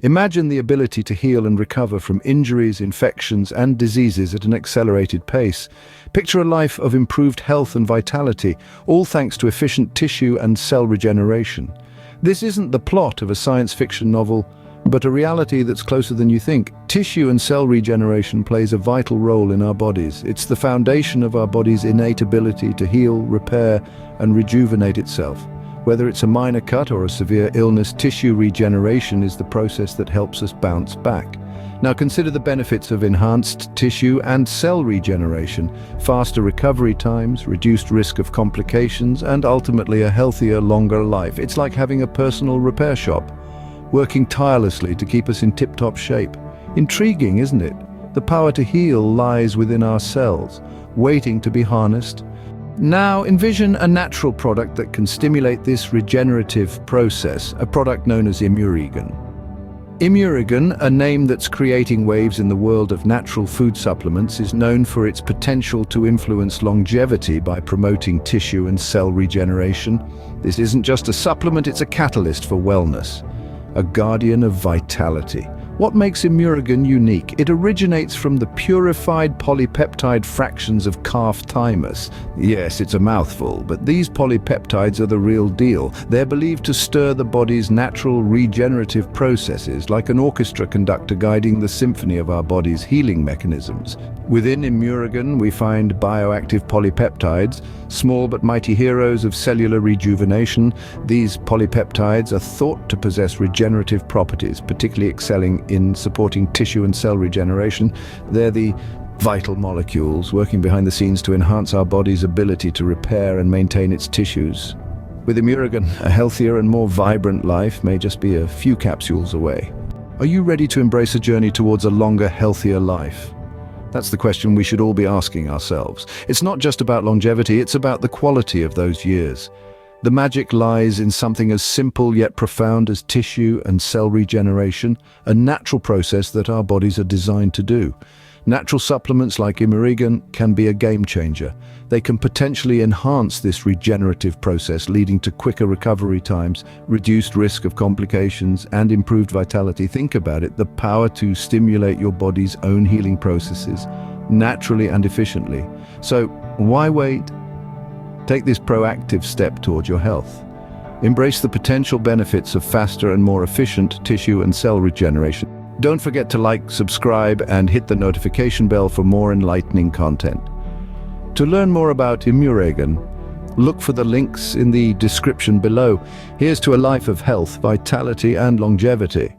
Imagine the ability to heal and recover from injuries, infections, and diseases at an accelerated pace. Picture a life of improved health and vitality, all thanks to efficient tissue and cell regeneration. This isn't the plot of a science fiction novel, but a reality that's closer than you think. Tissue and cell regeneration plays a vital role in our bodies. It's the foundation of our body's innate ability to heal, repair, and rejuvenate itself. Whether it's a minor cut or a severe illness, tissue regeneration is the process that helps us bounce back. Now consider the benefits of enhanced tissue and cell regeneration: faster recovery times, reduced risk of complications, and ultimately a healthier, longer life. It's like having a personal repair shop, working tirelessly to keep us in tip-top shape. Intriguing, isn't it? The power to heal lies within our cells, waiting to be harnessed. Now envision a natural product that can stimulate this regenerative process, a product known as imuregen. Imuregen, a name that's creating waves in the world of natural food supplements, is known for its potential to influence longevity by promoting tissue and cell regeneration. This isn't just a supplement, it's a catalyst for wellness, a guardian of vitality. What makes imuregen unique? It originates from the purified polypeptide fractions of calf thymus. Yes, it's a mouthful, but these polypeptides are the real deal. They're believed to stir the body's natural regenerative processes, like an orchestra conductor guiding the symphony of our body's healing mechanisms. Within imuregen, we find bioactive polypeptides, small but mighty heroes of cellular rejuvenation. These polypeptides are thought to possess regenerative properties, particularly excelling in supporting tissue and cell regeneration. They're the vital molecules working behind the scenes to enhance our body's ability to repair and maintain its tissues. With imuregen, a healthier and more vibrant life may just be a few capsules away. Are you ready to embrace a journey towards a longer, healthier life? That's the question we should all be asking ourselves. It's not just about longevity, it's about the quality of those years. The magic lies in something as simple yet profound as tissue and cell regeneration, a natural process that our bodies are designed to do. Natural supplements like imuregen can be a game changer. They can potentially enhance this regenerative process, leading to quicker recovery times, reduced risk of complications, and improved vitality. Think about it, the power to stimulate your body's own healing processes, naturally and efficiently. So, why wait? Take this proactive step toward your health. Embrace the potential benefits of faster and more efficient tissue and cell regeneration. Don't forget to like, subscribe, and hit the notification bell for more enlightening content. To learn more about imuregen, look for the links in the description below. Here's to a life of health, vitality, and longevity.